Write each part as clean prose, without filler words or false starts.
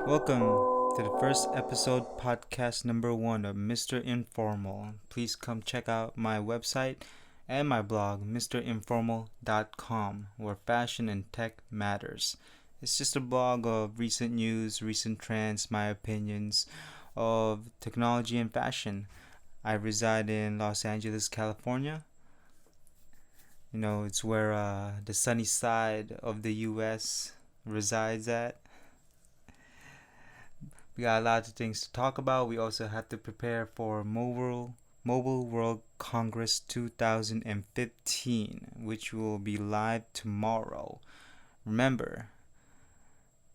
Welcome to the first episode, podcast number 1 of Mr. Informal. Please come check out my website and my blog, mrinformal.com, where fashion and tech matters. It's just a blog of recent news, recent trends, my opinions of technology and fashion. I reside in Los Angeles, California. It's where the sunny side of the U.S. resides at. We got a lot of things to talk about. We also have to prepare for Mobile World Congress 2015, which will be live tomorrow. Remember,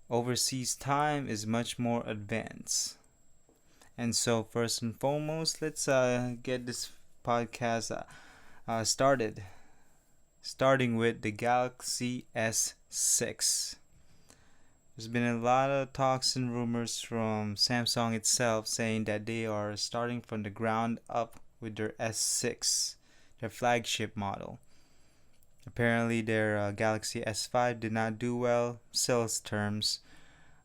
overseas time is much more advanced. And so, first and foremost, let's get this podcast started. Starting with the Galaxy S6. There's been a lot of talks and rumors from Samsung itself saying that they are starting from the ground up with their S6, their flagship model. Apparently, their Galaxy S5 did not do well, sales terms,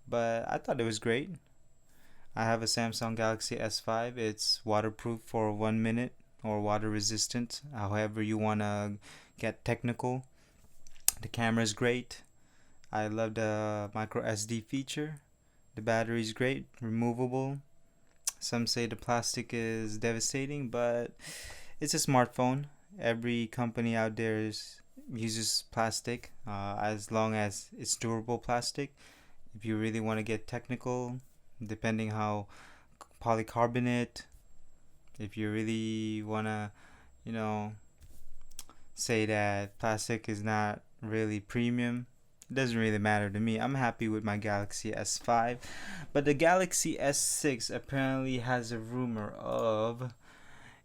but I thought it was great. I have a Samsung Galaxy S5. It's waterproof for 1 minute or water resistant, however you want to get technical. The camera is great. I love the micro SD feature. The battery is great, removable. Some say the plastic is devastating, but it's a smartphone. Every company out there uses plastic as long as it's durable plastic. If you really want to get technical, depending how polycarbonate, if you really want to, say that plastic is not really premium, it doesn't really matter to me. I'm happy with my Galaxy S5. But the Galaxy S6 apparently has a rumor of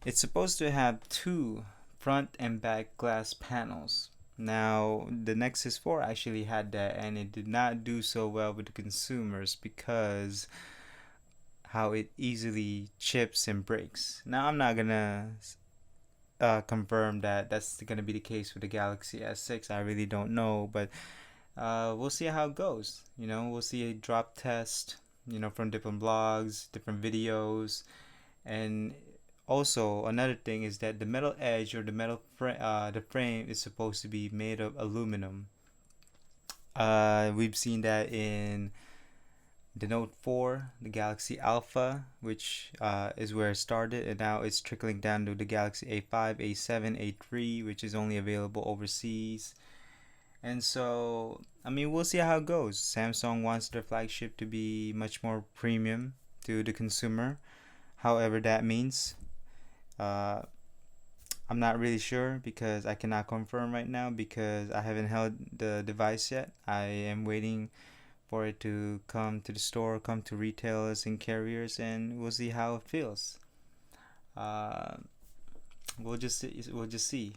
it's supposed to have two front and back glass panels. Now, the Nexus 4 actually had that, and it did not do so well with the consumers because how it easily chips and breaks. Now, I'm not gonna confirm that that's gonna be the case with the Galaxy S6. I really don't know, but we'll see how it goes. We'll see a drop test, from different blogs, different videos. And also, another thing is that the metal edge or the frame is supposed to be made of aluminum. We've seen that in the Note 4, the Galaxy Alpha, which is where it started, and now it's trickling down to the Galaxy A5, A7, A3, which is only available overseas. And so, we'll see how it goes. Samsung wants their flagship to be much more premium to the consumer, however that means. I'm not really sure because I cannot confirm right now because I haven't held the device yet. I am waiting for it to come to the store, come to retailers and carriers, and we'll see how it feels. Uh, we'll just see. We'll just see.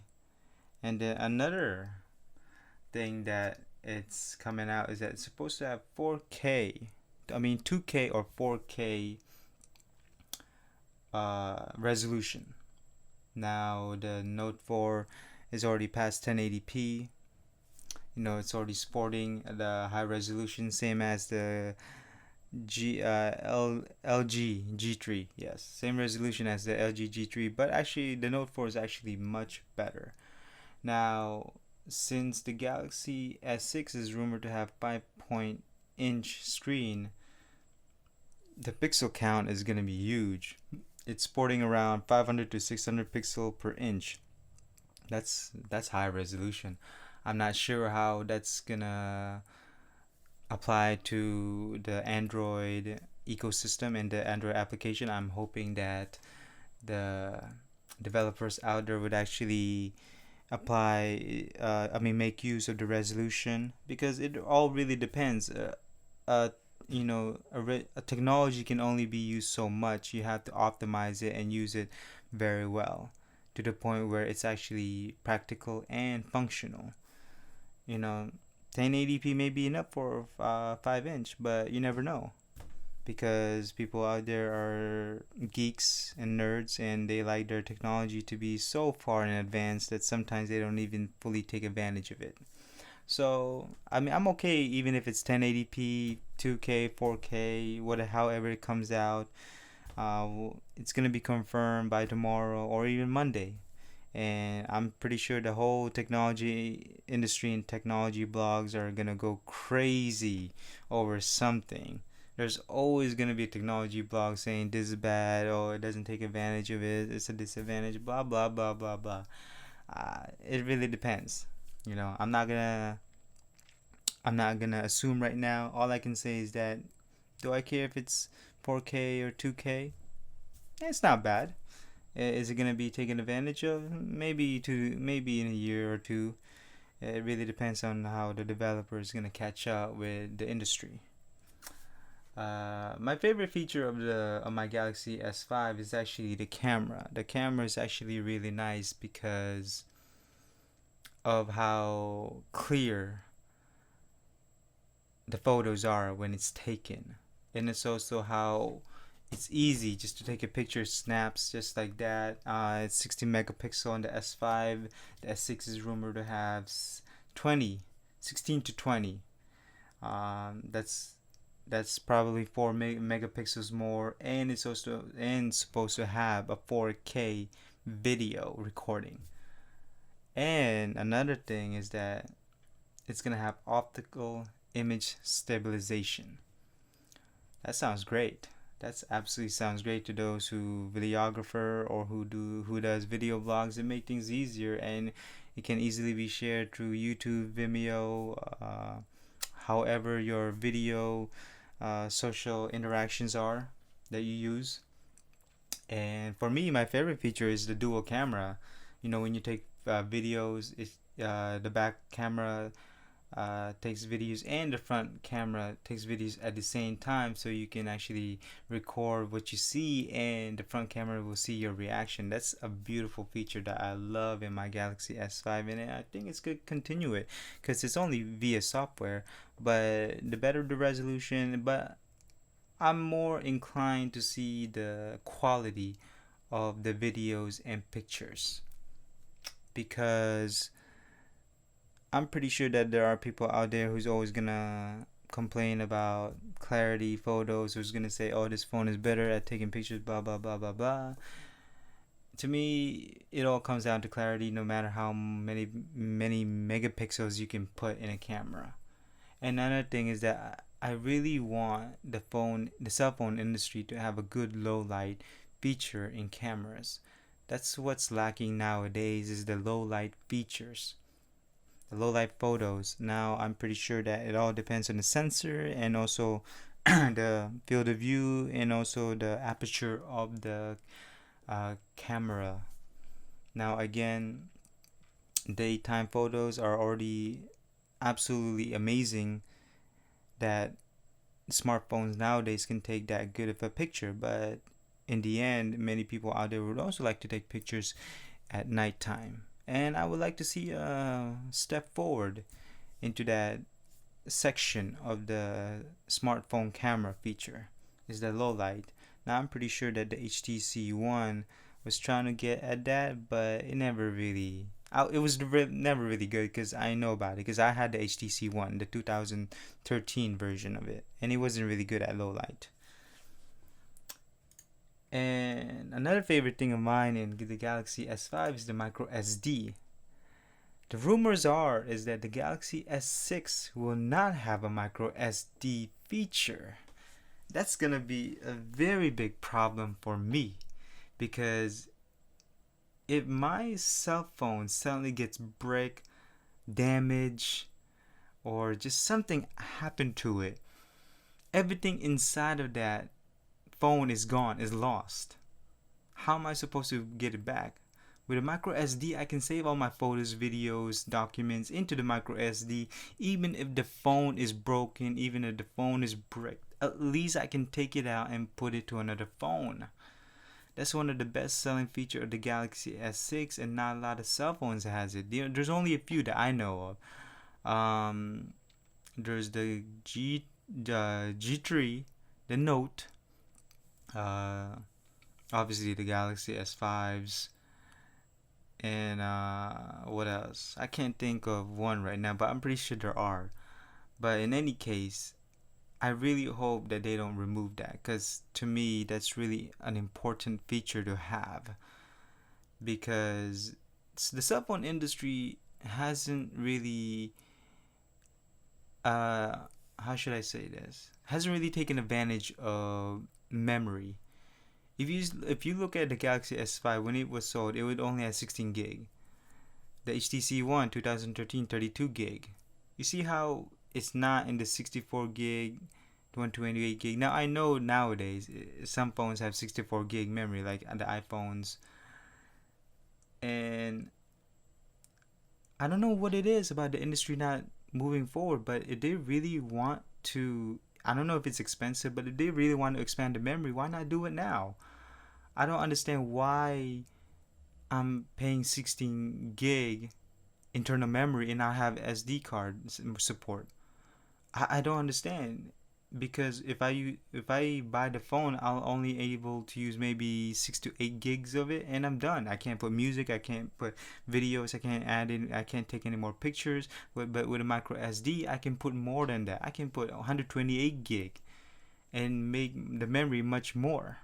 And another thing that it's coming out is that it's supposed to have 4K, 2K or 4K resolution. Now the Note 4 is already past 1080p. It's already sporting the high resolution, same as the LG G3. Yes, same resolution as the LG G3, but actually the Note 4 is actually much better. Now, since the Galaxy S6 is rumored to have 5-inch screen, the pixel count is going to be huge. It's sporting around 500 to 600 pixel per inch. That's high resolution. I'm not sure how that's gonna apply to the Android ecosystem and the Android application. I'm hoping that the developers out there would actually make use of the resolution, because it all really depends. A technology can only be used so much. You have to optimize it and use it very well to the point where it's actually practical and functional. 1080p may be enough for 5-inch, but you never know, because people out there are geeks and nerds, and they like their technology to be so far in advance that sometimes they don't even fully take advantage of it. So I mean, I'm okay even if it's 1080p, 2K, 4K, whatever, however it comes out. It's gonna be confirmed by tomorrow or even Monday, and I'm pretty sure the whole technology industry and technology blogs are gonna go crazy over something. There's always gonna be a technology blog saying this is bad, or it doesn't take advantage of it, it's a disadvantage, blah blah blah blah blah. It really depends. You know, I'm not gonna assume right now. All I can say is that, do I care if it's 4K or 2K? It's not bad. Is it gonna be taken advantage of? Maybe in a year or two. It really depends on how the developer is gonna catch up with the industry. My favorite feature of my Galaxy S5 is actually the camera. The camera is actually really nice because of how clear the photos are when it's taken, and it's also how it's easy just to take a picture, snaps just like that. It's 60 megapixel on the S5. The S6 is rumored to have 20, 16 to 20. That's probably 4 megapixels more, and it's also supposed to have a 4K video recording. And another thing is that it's gonna have optical image stabilization. That sounds great. That's absolutely sounds great to those who videographer or who does video blogs. It make things easier, and it can easily be shared through YouTube, Vimeo, however your video social interactions are that you use. And for me, my favorite feature is the dual camera. You know, when you take videos, the back camera takes videos and the front camera takes videos at the same time, so you can actually record what you see and the front camera will see your reaction. That's a beautiful feature that I love in my Galaxy S5, and I think it's good to continue it because it's only via software, but the better the resolution. But I'm more inclined to see the quality of the videos and pictures, because I'm pretty sure that there are people out there who's always gonna complain about clarity photos, who's gonna say, oh, this phone is better at taking pictures, blah blah blah blah blah. To me, it all comes down to clarity, no matter how many megapixels you can put in a camera. And another thing is that I really want the cell phone industry to have a good low light feature in cameras. That's what's lacking nowadays, is the low light features, the low light photos. Now I'm pretty sure that it all depends on the sensor and also the field of view and also the aperture of the camera. Now again, daytime photos are already absolutely amazing, that smartphones nowadays can take that good of a picture, but in the end, many people out there would also like to take pictures at nighttime. And I would like to see a step forward into that section of the smartphone camera feature, is the low light. Now I'm pretty sure that the HTC One was trying to get at that, but it never really. It was never really good, because I know about it because I had the HTC One, the 2013 version of it, and it wasn't really good at low light. And another favorite thing of mine in the Galaxy S5 is the micro SD. The rumors is that the Galaxy S6 will not have a micro SD feature. That's gonna be a very big problem for me, because if my cell phone suddenly gets break, damage, or just something happened to it, everything inside of that phone is gone, is lost. How am I supposed to get it back? With a micro SD, I can save all my photos, videos, documents into the micro SD. Even if the phone is broken, even if the phone is bricked, at least I can take it out and put it to another phone. That's one of the best selling features of the Galaxy S6, and not a lot of cell phones has it. There's only a few that I know of. There's the G3, the Note, obviously the Galaxy S5s, and What else? I can't think of one right now, but I'm pretty sure there are. But in any case, I really hope that they don't remove that, because to me that's really an important feature to have, because the cell phone industry hasn't really how should I say this? Hasn't really taken advantage of memory. If you look at the Galaxy S5 when it was sold, it would only have 16 gig. The HTC One 2013 32 gig. You see how it's not in the 64 gig, 128 gig. Now I know nowadays some phones have 64 gig memory, like the iPhones, and I don't know what it is about the industry not moving forward, but if they really want to, I don't know if it's expensive, but if they really want to expand the memory, why not do it now? I don't understand why I'm paying 16 gig internal memory and I have SD card support. I don't understand, because if I buy the phone, I'll only able to use maybe 6 to 8 gigs of it, and I'm done. I can't put music, I can't put videos, I can't add in, I can't take any more pictures. But with a micro SD, I can put more than that. I can put 128 gig and make the memory much more.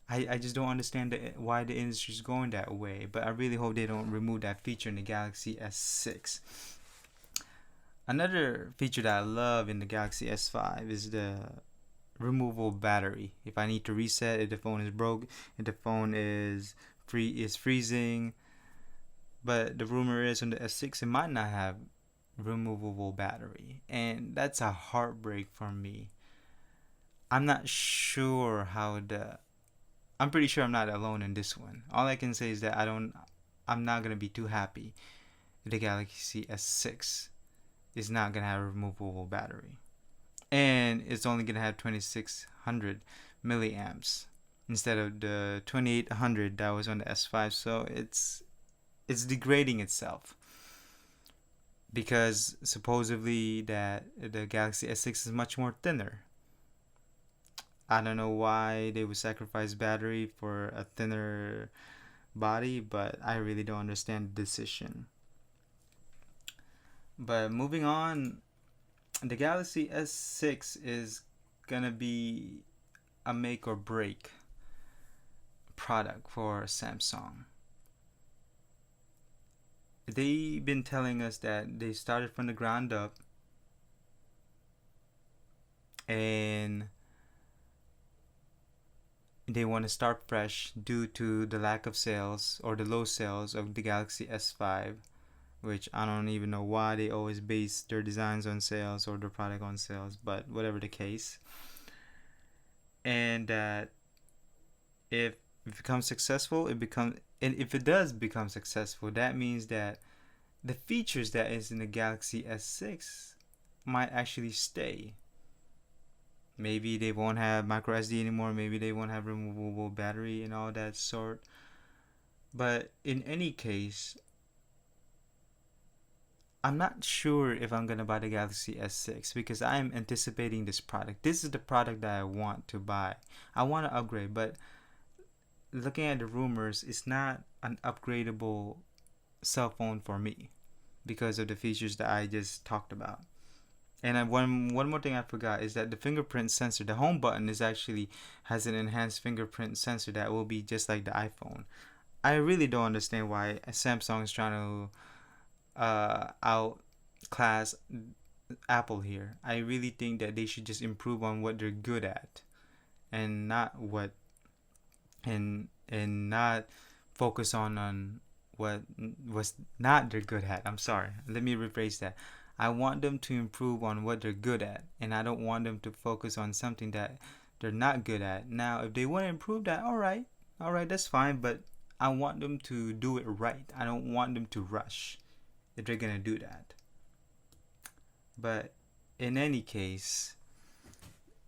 I just don't understand why the industry is going that way, but I really hope they don't remove that feature in the Galaxy S6. Another feature that I love in the Galaxy S5 is the removable battery. If I need to reset, if the phone is broke, if the phone is freezing, but the rumor is on the S6 it might not have removable battery, and that's a heartbreak for me. I'm not sure how the I'm pretty sure I'm not alone in this one. All I can say is that I'm not gonna be too happy if the Galaxy S6 is not gonna have a removable battery, and it's only gonna have 2600 milliamps instead of the 2800 that was on the S5. So it's degrading itself, because supposedly that the Galaxy S6 is much more thinner. I don't know why they would sacrifice battery for a thinner body, but I really don't understand the decision. But moving on, the Galaxy S6 is gonna be a make or break product for Samsung. They've been telling us that they started from the ground up, and they want to start fresh due to the lack of sales or the low sales of the Galaxy S5, which I don't even know why they always base their designs on sales or their product on sales, but whatever the case. And that if it becomes successful, and if it does become successful, that means that the features that is in the Galaxy S6 might actually stay. Maybe they won't have micro SD anymore. Maybe they won't have removable battery and all that sort. But in any case, I'm not sure if I'm gonna buy the Galaxy S6, because I'm anticipating this product. This is the product that I want to buy. I want to upgrade, but looking at the rumors, it's not an upgradable cell phone for me because of the features that I just talked about. And one more thing I forgot is that the fingerprint sensor, the home button, has an enhanced fingerprint sensor that will be just like the iPhone. I really don't understand why Samsung is trying to outclass Apple here. I really think that they should just improve on what they're good at, and not not focus on what was not they're good at. I'm sorry. Let me rephrase that. I want them to improve on what they're good at, and I don't want them to focus on something that they're not good at. Now, if they want to improve that, all right, that's fine, but I want them to do it right. I don't want them to rush if they're going to do that. But in any case,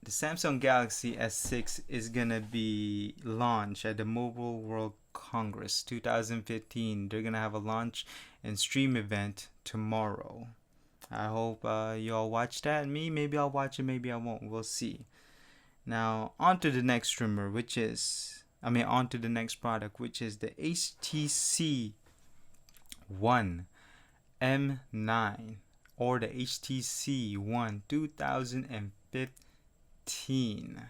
the Samsung Galaxy S6 is going to be launched at the Mobile World Congress 2015. They're going to have a launch and stream event tomorrow. I hope you all watch that. Maybe I'll watch it, maybe I won't. We'll see. Now, on to the next streamer, on to the next product, which is the HTC One M9 or the HTC One 2015.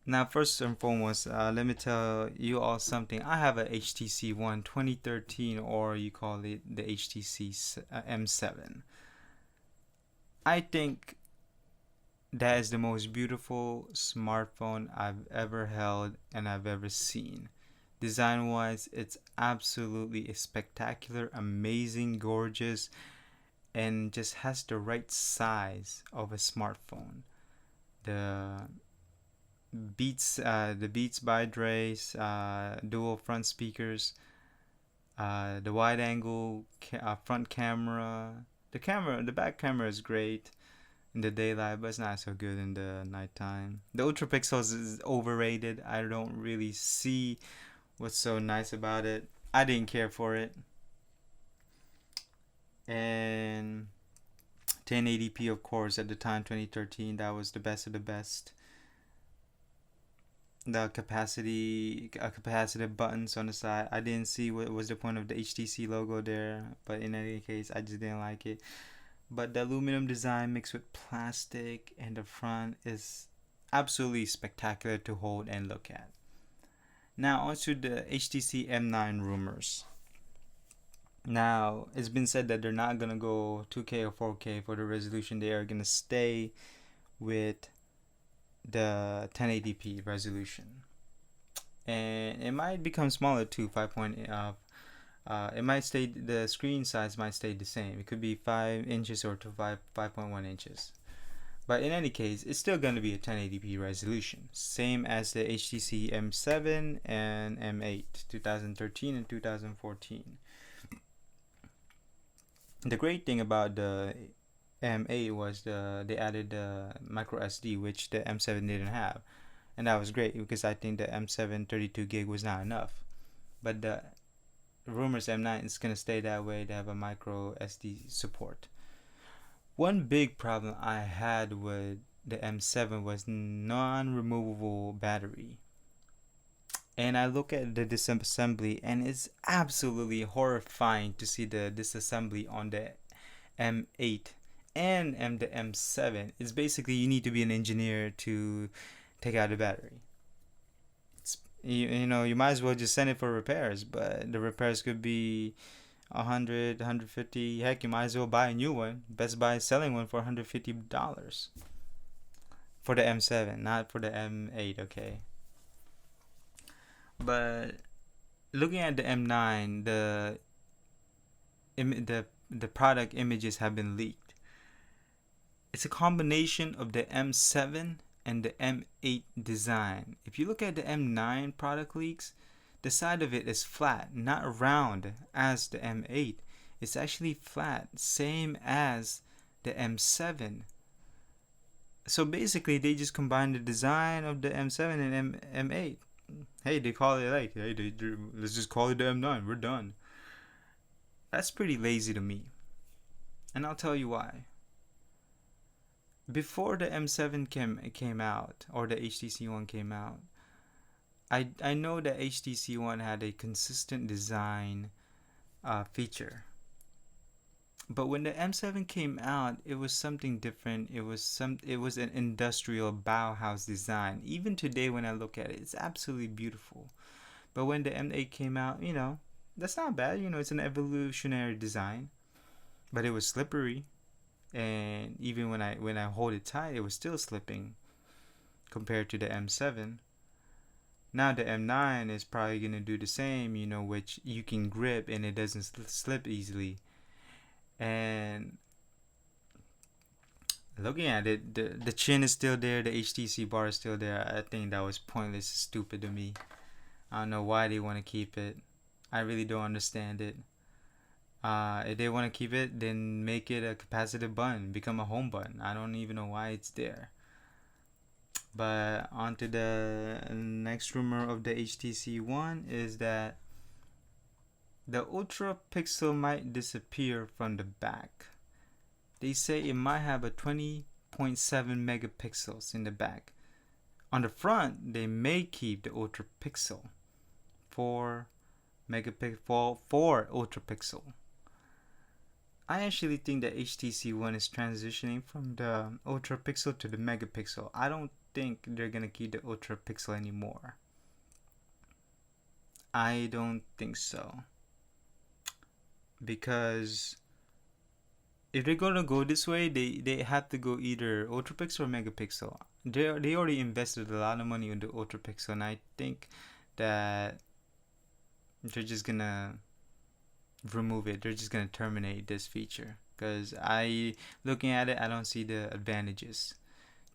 Now, first and foremost, let me tell you all something. I have a HTC One 2013, or you call it the HTC M7. I think that is the most beautiful smartphone I've ever held and I've ever seen. Design wise, it's absolutely spectacular, amazing, gorgeous, and just has the right size of a smartphone. The Beats by Dre's dual front speakers, the wide angle front camera. The back camera is great in the daylight, but it's not so good in the nighttime. The ultra pixels is overrated. I don't really see what's so nice about it. I didn't care for it. And 1080p, of course, at the time, 2013, that was the best of the best. The capacitive buttons on the side, I didn't see what was the point of the HTC logo there, but in any case, I just didn't like it. But the aluminum design mixed with plastic in the front is absolutely spectacular to hold and look at. Now onto the HTC M9 rumors. Now, it's been said that they're not gonna go 2K or 4K for the resolution. They are gonna stay with the 1080p resolution, and it might become smaller too. 5.8. It might stay. The screen size might stay the same. It could be 5 inches or to 5.1 inches. But in any case, it's still going to be a 1080p resolution, same as the HTC M7 and M8, 2013 and 2014. The great thing about the M8 was they added the micro SD, which the M7 didn't have, and that was great because I think the M7 32 gig was not enough. But the rumors M9 is gonna stay that way. They have a micro SD support. One big problem I had with the M7 was non-removable battery. And I look at the disassembly, and it's absolutely horrifying to see the disassembly on the M8 and the M7. It's basically you need to be an engineer to take out the battery. You know, you might as well just send it for repairs, but the repairs could be 100, 150. Heck, you might as well buy a new one. Best Buy is selling one for $150 for the M7, not for the M8. Okay. But looking at the M9, the product images have been leaked. It's a combination of the M7 and the M8 design. If you look at the M9 product leaks, the side of it is flat, not round as the M8. It's actually flat, same as the M7. So basically, they just combined the design of the M7 and M8. Hey, they call it like, hey, let's just call it the M9. We're done. That's pretty lazy to me. And I'll tell you why. Before the M7 came out, or the HTC One came out, I know that HTC One had a consistent design feature. But when the M7 came out, it was something different. It was an industrial Bauhaus design. Even today when I look at it, it's absolutely beautiful. But when the M8 came out, you know, that's not bad. You know, it's an evolutionary design. But it was slippery. And even when I hold it tight, it was still slipping compared to the M7. Now the M9 is probably going to do the same, you know, which you can grip and it doesn't slip easily. And looking at it, the chin is still there, the HTC bar is still there. I think that was pointless, stupid to me. I don't know why they want to keep it. I really don't understand it. If they want to keep it, then make it a capacitive button, become a home button. I don't even know why it's there. But on to the next rumor of the HTC One is that the ultra pixel might disappear from the back. They say it might have a 20.7 megapixels in the back. On the front, they may keep the ultra pixel for megapixel for ultra pixel. I actually think that HTC One is transitioning from the ultra pixel to the megapixel. I don't think they're gonna keep the ultra pixel anymore. I don't think so, because if they're gonna go this way, they have to go either ultra pixel or megapixel. They already invested a lot of money into ultra pixel, and I think that they're just gonna remove it. They're just gonna terminate this feature, because looking at it, I don't see the advantages.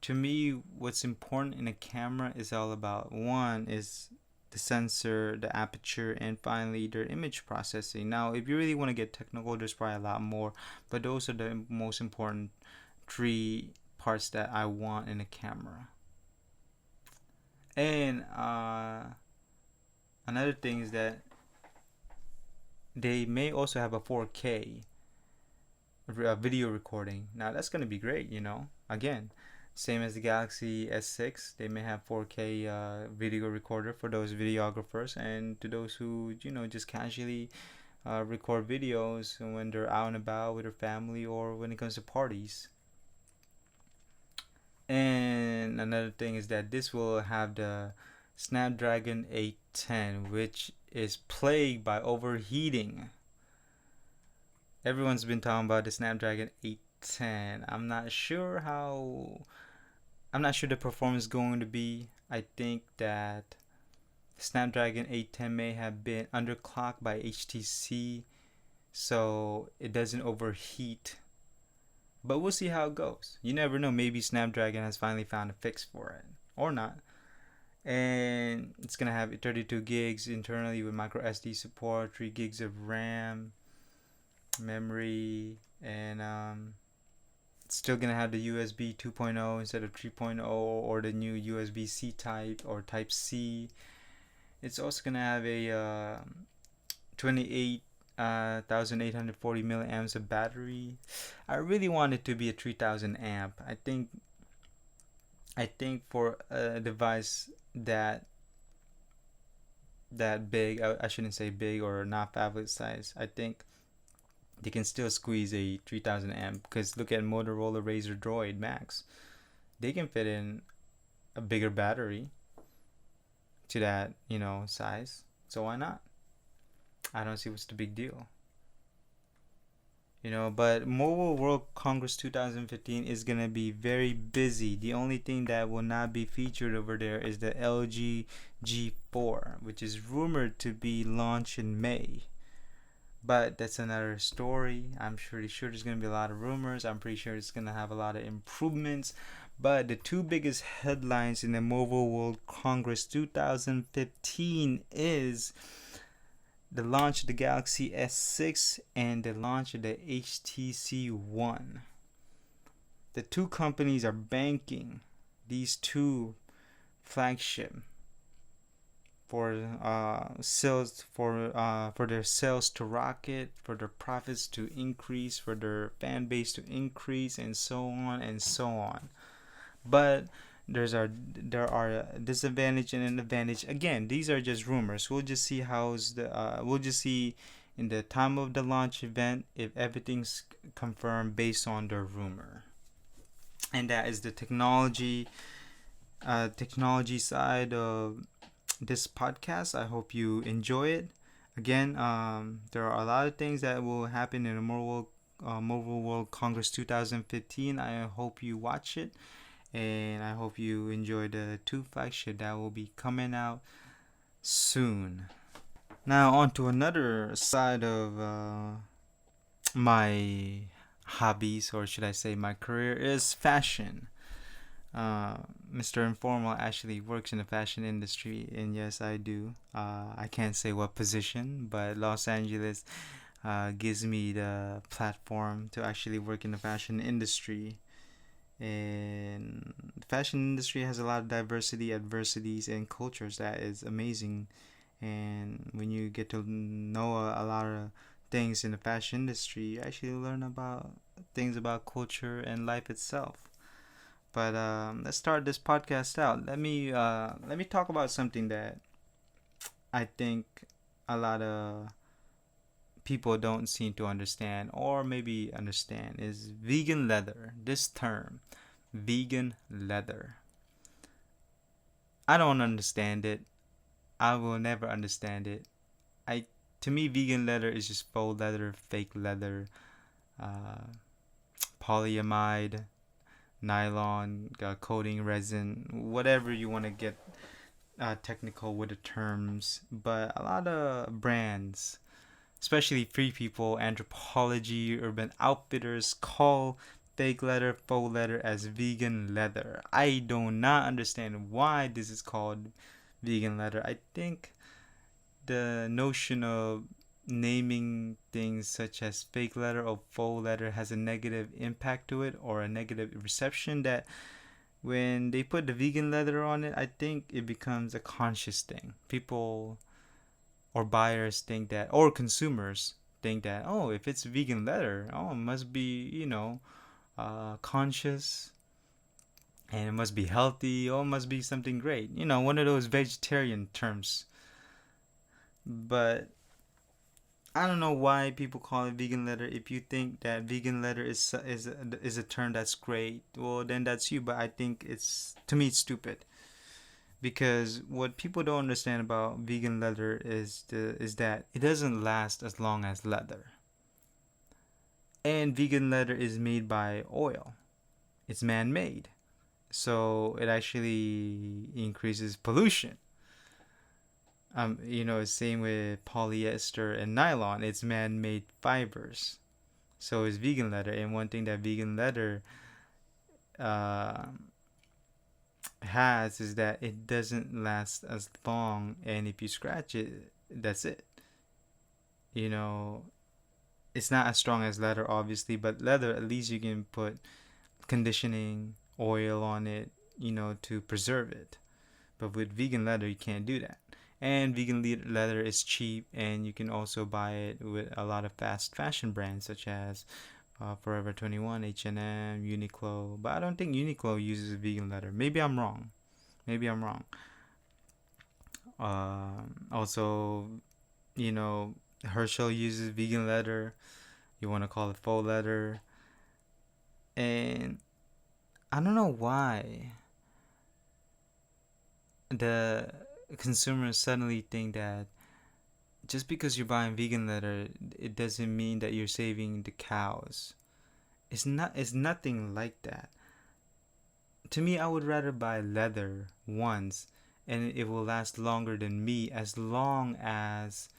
To me, what's important in a camera is all about, one is the sensor, the aperture, and finally their image processing. Now, if you really want to get technical, there's probably a lot more, but those are the most important three parts that I want in a camera. And another thing is that they may also have a 4K video recording. Now that's gonna be great, Again, same as the Galaxy S6, they may have 4K video recorder for those videographers, and to those who just casually record videos when they're out and about with their family or when it comes to parties. And another thing is that this will have the Snapdragon 810, which is plagued by overheating. Everyone's been talking about the Snapdragon 810. I'm not sure the performance is going to be. I think that Snapdragon 810 may have been underclocked by HTC, so it doesn't overheat. But we'll see how it goes. You never know. Maybe Snapdragon has finally found a fix for it, or not. And it's gonna have 32 gigs internally with micro SD support, 3 gigs of RAM, memory, and it's still gonna have the USB 2.0 instead of 3.0, or the new USB-C type or Type C. It's also gonna have a 28,840 milliamps of battery. I really want it to be a 3,000 amp. I think for a device that big, I shouldn't say big or not phablet size, I think they can still squeeze a 3,000 amp, because look at Motorola Razr Droid Max. They can fit in a bigger battery to that size, so why not? I don't see what's the big deal. But Mobile World Congress 2015 is gonna be very busy. The only thing that will not be featured over there is the LG G4, which is rumored to be launched in May. But that's another story. I'm pretty sure there's gonna be a lot of rumors. I'm pretty sure it's gonna have a lot of improvements. But the two biggest headlines in the Mobile World Congress 2015 is the launch of the Galaxy S6 and the launch of the HTC One. The two companies are banking these two flagship for sales, for their sales to rocket, for their profits to increase, for their fan base to increase, and so on and so on. But there are a disadvantage and an advantage. Again, these are just rumors. We'll just see we'll just see in the time of the launch event if everything's confirmed based on the rumor. And that is the technology side of this podcast. I hope you enjoy it. Again, there are a lot of things that will happen in the Mobile World Congress 2015. I hope you watch it. And I hope you enjoy the two flagship that will be coming out soon. Now on to another side of my hobbies, or should I say my career, is fashion. Mr. Informal actually works in the fashion industry, and yes, I do. I can't say what position, but Los Angeles gives me the platform to actually work in the fashion industry. And the fashion industry has a lot of diversity, adversities, and cultures that is amazing. And when you get to know a lot of things in the fashion industry, you actually learn about things about culture and life itself. But let's start this podcast out. Let me talk about something that I think a lot of people don't seem to understand, or maybe understand, is vegan leather. This term, vegan leather. I don't understand it. I will never understand it. I To me, vegan leather is just faux leather, fake leather, uh, polyamide, nylon, coating resin, whatever you want to get technical with the terms. But a lot of brands, especially Free People, Anthropology, Urban Outfitters, call fake leather, faux leather as vegan leather. I do not understand why this is called vegan leather. I think the notion of naming things such as fake leather or faux leather has a negative impact to it, or a negative reception, that when they put the vegan leather on it, I think it becomes a conscious thing. People or buyers think that, or consumers think that, oh, if it's vegan leather, oh, it must be, conscious, and it must be healthy, or it must be something great. One of those vegetarian terms. But I don't know why people call it vegan leather. If you think that vegan leather is a term that's great, well, then that's you. But I think to me, it's stupid, because what people don't understand about vegan leather is that it doesn't last as long as leather. And vegan leather is made by oil. It's man-made. So it actually increases pollution. Same with polyester and nylon. It's man-made fibers. So is vegan leather. And one thing that vegan leather uh, has is that it doesn't last as long, and if you scratch it, that's it. You know, it's not as strong as leather, obviously, but leather, at least you can put conditioning oil on it, to preserve it. But with vegan leather, you can't do that. And vegan leather is cheap, and you can also buy it with a lot of fast fashion brands such as Forever 21, H&M, Uniqlo. But I don't think Uniqlo uses vegan leather. Maybe I'm wrong. Also, Herschel uses vegan leather. You want to call it faux leather. And I don't know why the consumers suddenly think that just because you're buying vegan leather, it doesn't mean that you're saving the cows. It's nothing like that. To me, I would rather buy leather once, and it will last longer than me, as long as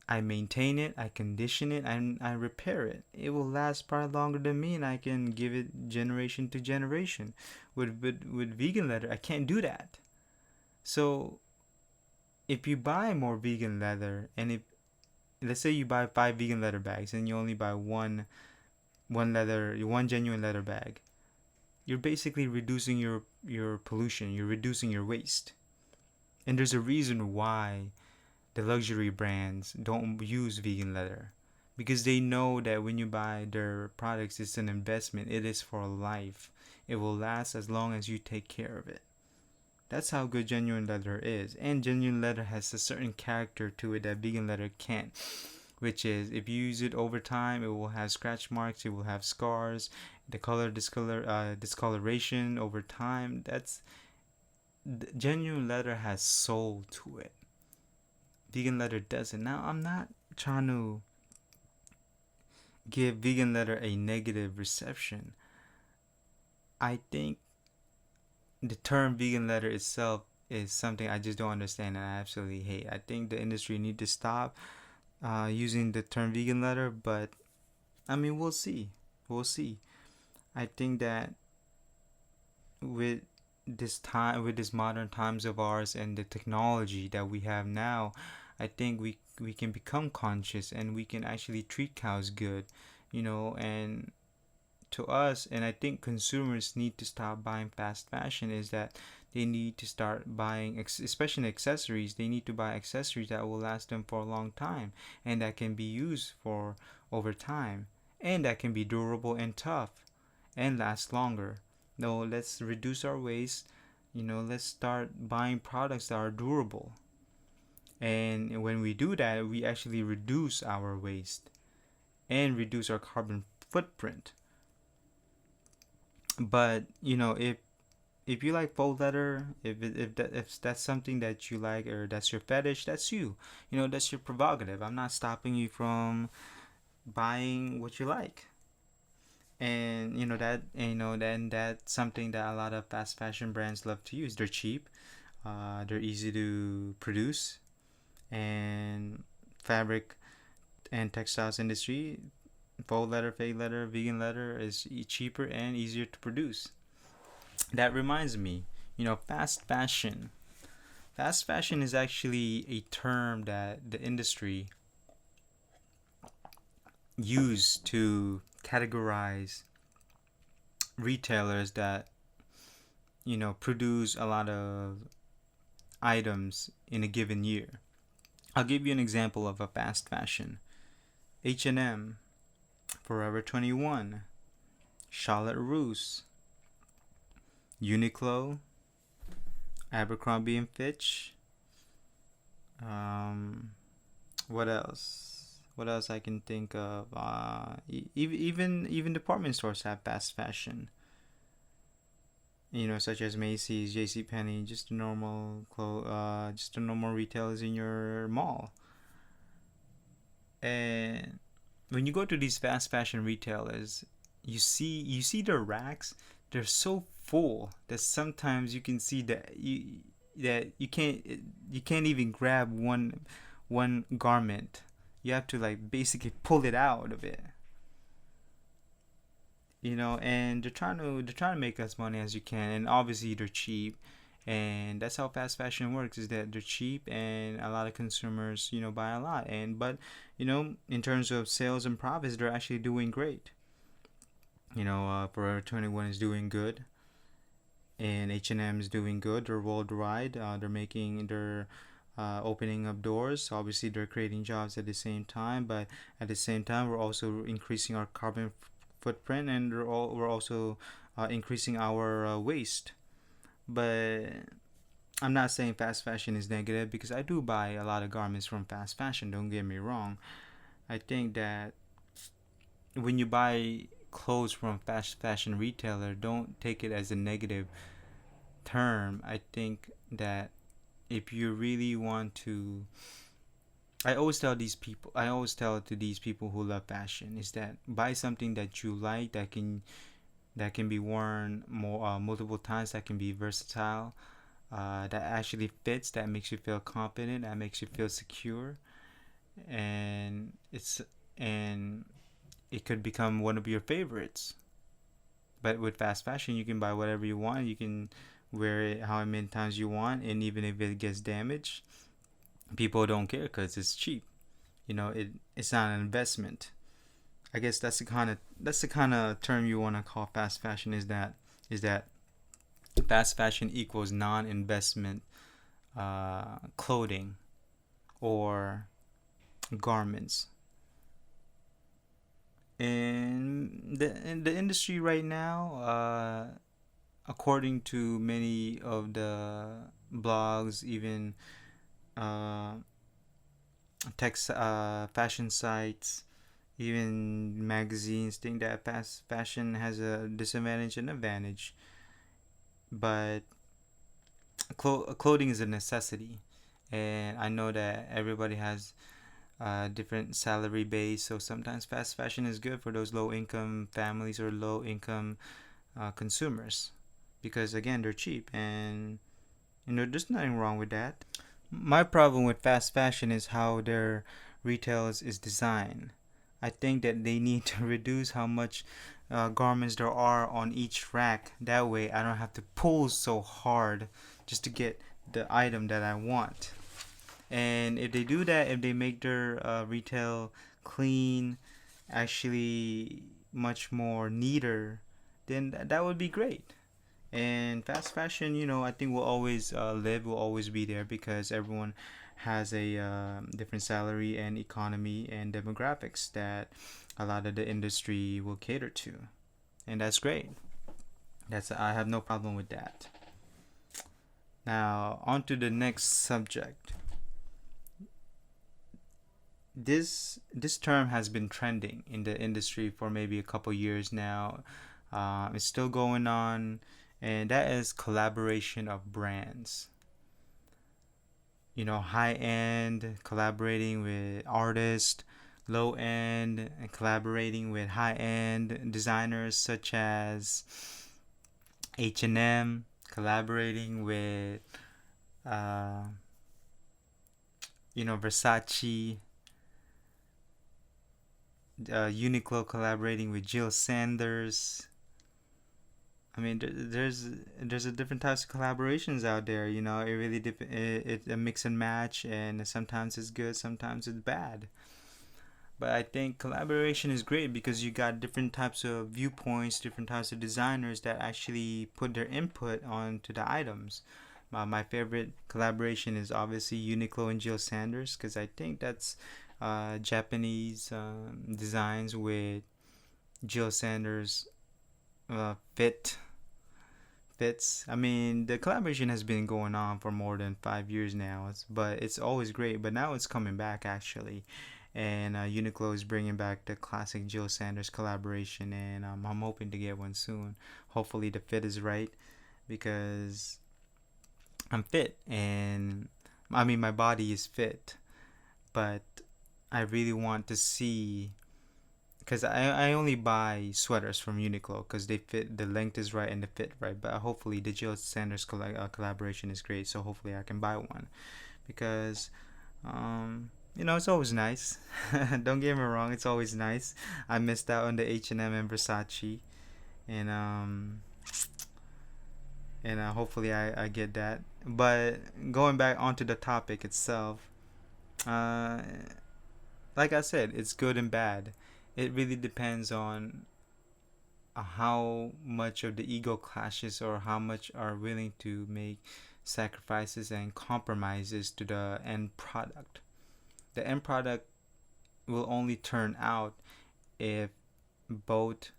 I maintain it, I condition it, and I repair it. It will last probably longer than me, and I can give it generation to generation. With vegan leather, I can't do that. So if you buy more vegan leather, and if, let's say you buy 5 vegan leather bags and you only buy one genuine leather bag, you're basically reducing your pollution, you're reducing your waste. And there's a reason why the luxury brands don't use vegan leather, because they know that when you buy their products, it's an investment. It is for life. It will last as long as you take care of it. That's how good genuine leather is. And genuine leather has a certain character to it that vegan leather can't, which is, if you use it over time, it will have scratch marks, it will have scars, the discoloration over time. Genuine leather has soul to it. Vegan leather doesn't. Now, I'm not trying to give vegan leather a negative reception. I think the term vegan leather itself is something I just don't understand, and I absolutely hate. I think the industry need to stop using the term vegan leather, but I mean, we'll see. I think that with this modern times of ours and the technology that we have now, I think we can become conscious, and we can actually treat cows good, and to us. And I think consumers need to stop buying fast fashion, is that they need to start buying, especially accessories. They need to buy accessories that will last them for a long time, and that can be used for over time, and that can be durable and tough and last longer. No, let's reduce our waste. Let's start buying products that are durable. And when we do that, we actually reduce our waste and reduce our carbon footprint. But if you like faux leather, if that's something that you like, or that's your fetish, that's you. That's your prerogative. I'm not stopping you from buying what you like. And then that's something that a lot of fast fashion brands love to use. They're cheap, they're easy to produce, and fabric and textiles industry, faux leather, fake leather, vegan leather is cheaper and easier to produce. That reminds me, fast fashion. Fast fashion is actually a term that the industry used to categorize retailers that produce a lot of items in a given year. I'll give you an example of a fast fashion. H&M, Forever 21, Charlotte Russe, Uniqlo, Abercrombie and Fitch. What else? What else I can think of? Even department stores have fast fashion. Such as Macy's, JCPenney, just the normal retailers in your mall. And when you go to these fast fashion retailers, you see their racks. They're so full that sometimes you can see that you can't even grab one garment. You have to like basically pull it out of it. And they're trying to make as money as you can, and obviously they're cheap. And that's how fast fashion works, is that they're cheap and a lot of consumers buy a lot. But in terms of sales and profits, they're actually doing great. Forever 21 is doing good, and H&M is doing good. They're worldwide. They're opening up doors. Obviously they're creating jobs at the same time, but at the same time we're also increasing our carbon footprint, and we're also increasing our waste. But I'm not saying fast fashion is negative, because I do buy a lot of garments from fast fashion, don't get me wrong. I think that when you buy clothes from fast fashion retailer, don't take it as a negative term. I think that if you really want to, I always tell to these people who love fashion, is that buy something that you like, that can be worn multiple times, that can be versatile, that actually fits, that makes you feel confident, that makes you feel secure, and it could become one of your favorites. But with fast fashion, you can buy whatever you want. You can wear it how many times you want, and even if it gets damaged, people don't care because it's cheap. It's not an investment. I guess that's the kind of term you want to call fast fashion. Is that fast fashion equals non-investment clothing or garments. In the industry right now, according to many of the blogs, even uh, fashion sites, even magazines, think that fast fashion has a disadvantage and advantage. But clothing is a necessity, and I know that everybody has different salary base, so sometimes fast fashion is good for those low income families or low income consumers, because again they're cheap, and there's nothing wrong with that. My problem with fast fashion is how their retails is designed. I think that they need to reduce how much garments there are on each rack. That way I don't have to pull so hard just to get the item that I want. And if they do that, if they make their retail clean, actually much more neater, then that would be great. And fast fashion, I think will always will always be there, because everyone has a different salary and economy and demographics that a lot of the industry will cater to, and that's great. I have no problem with that. Now on to the next subject. this term has been trending in the industry for maybe a couple years now. It's still going on, and that is collaboration of brands. You know, high end collaborating with artists, low end and collaborating with high end designers such as H&M, collaborating with uh, Versace, Uniqlo collaborating with Jill Sanders. I mean, there's a different types of collaborations out there. You know, it really it's a mix and match, and sometimes it's good, sometimes it's bad. But I think collaboration is great because you got different types of viewpoints, different types of designers that actually put their input onto the items. My favorite collaboration is obviously Uniqlo and Jill Sanders because I think that's Japanese designs with Jill Sanders fits. I mean, the collaboration has been going on for more than 5 years now, but it's always great. But now it's coming back actually, and Uniqlo is bringing back the classic Jill Sanders collaboration, and I'm hoping to get one soon. Hopefully, the fit is right because I'm fit, and I mean my body is fit, but I really want to see because I only buy sweaters from Uniqlo because they fit, the length is right and the fit right. But hopefully the Jill Sanders collaboration is great, so hopefully I can buy one because it's always nice. Don't get me wrong, it's always nice. I missed out on the H&M and Versace, and hopefully I get that. But going back onto the topic itself, uh, like I said, it's good and bad. It really depends on how much of the ego clashes or how much are willing to make sacrifices and compromises to the end product. The end product will only turn out if both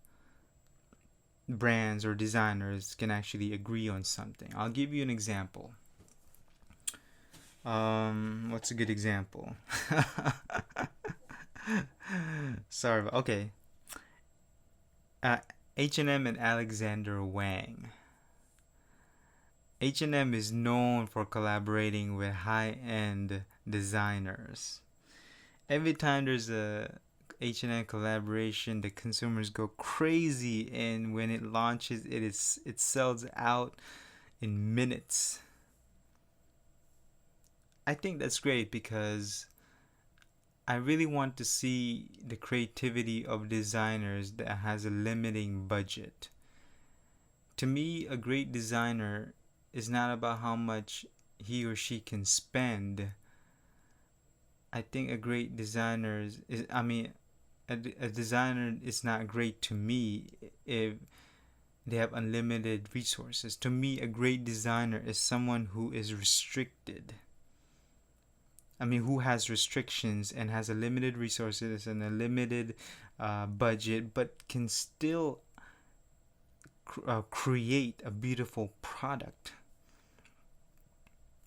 brands or designers can actually agree on something. I'll give you an example. What's a good example? Sorry, okay. Uh, H&M and Alexander Wang. H&M is known for collaborating with high-end designers. Every time there's a H&M collaboration, the consumers go crazy, and when it launches, it sells out in minutes. I think that's great because I really want to see the creativity of designers that has a limiting budget. To me, a great designer is not about how much he or she can spend. I think a great designer a designer is not great to me if they have unlimited resources. To me, a great designer is someone who is restricted. Who has restrictions and has a limited resources and a limited budget, but can still create a beautiful product.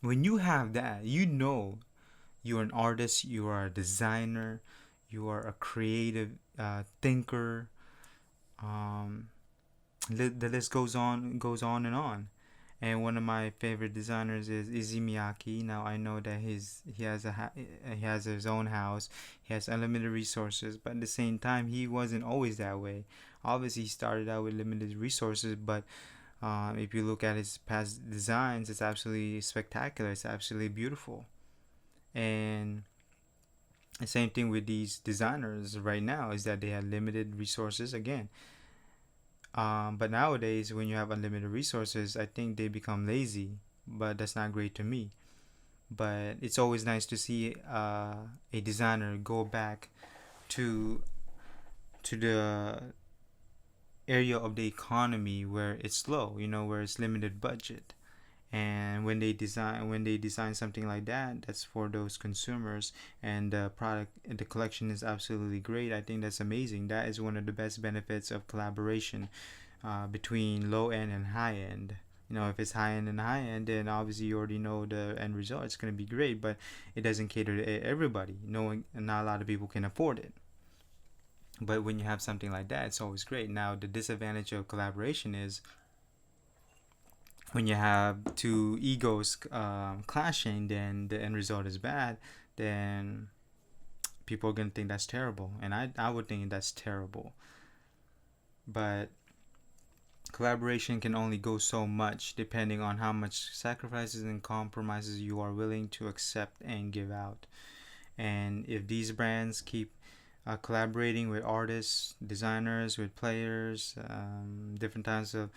When you have that, you're an artist, you are a designer, you are a creative thinker. The list goes on and on. And one of my favorite designers is Izzy Miyake. Now I know that he has his own house, he has unlimited resources, but at the same time he wasn't always that way. Obviously, he started out with limited resources, but if you look at his past designs, it's absolutely spectacular. It's absolutely beautiful. And the same thing with these designers right now is that they have limited resources again. But nowadays, when you have unlimited resources, I think they become lazy. But that's not great to me. But it's always nice to see a designer go back to the area of the economy where it's low, where it's limited budget. And when they design something like that, that's for those consumers, and the collection is absolutely great. I think that's amazing. That is one of the best benefits of collaboration between low end and high end. If it's high end and high end, then obviously you already know the end result. It's going to be great, but it doesn't cater to everybody. Knowing not a lot of people can afford it. But when you have something like that, it's always great. Now, the disadvantage of collaboration is when you have two egos clashing, then the end result is bad. Then people are going to think that's terrible. And I would think that's terrible. But collaboration can only go so much depending on how much sacrifices and compromises you are willing to accept and give out. And if these brands keep collaborating with artists, designers, with players, different types of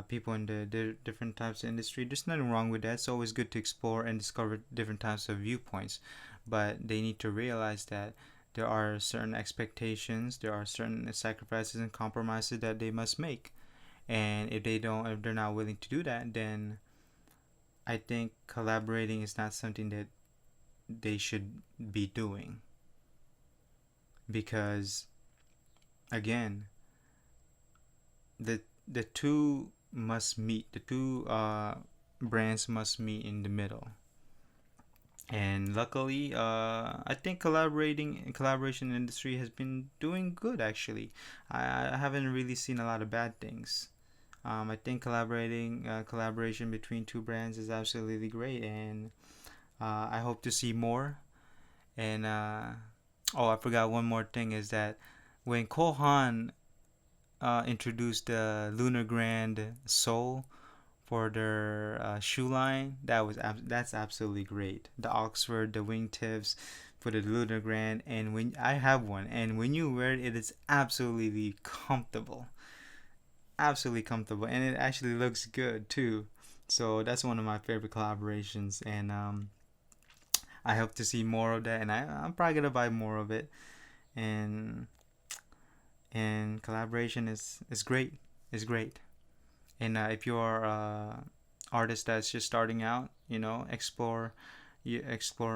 people in the different types of industry, there's nothing wrong with that. It's always good to explore and discover different types of viewpoints, but they need to realize that there are certain expectations, there are certain sacrifices and compromises that they must make. And if they're not willing to do that, then I think collaborating is not something that they should be doing. Because again, the two must meet. The two brands must meet in the middle. And luckily, I think collaboration industry has been doing good. Actually, I haven't really seen a lot of bad things. I think collaboration between two brands is absolutely great, and I hope to see more. And I forgot one more thing is that when Kohan introduced the Lunar Grand sole for their shoe line, that's absolutely great. The Oxford, the wingtips for the Lunar Grand, and when I have one, and when you wear it, it is absolutely comfortable, and it actually looks good too. So that's one of my favorite collaborations, and I hope to see more of that, and I'm probably gonna buy more of it. And collaboration is great. Is great. And if you're artist that's just starting out, explore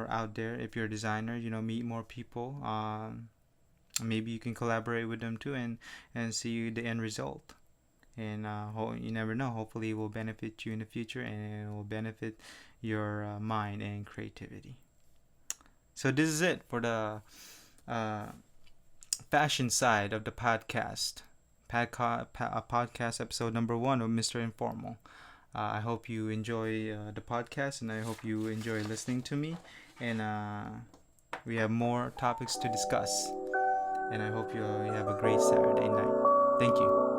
out there. If you're a designer, meet more people. Maybe you can collaborate with them too, and see the end result. And you never know. Hopefully, it will benefit you in the future, and it will benefit your mind and creativity. So this is it for the fashion side of the podcast. Podcast episode number 1 of Mr. Informal. I hope you enjoy the podcast, and I hope you enjoy listening to me. And we have more topics to discuss. And I hope you have a great Saturday night. Thank you.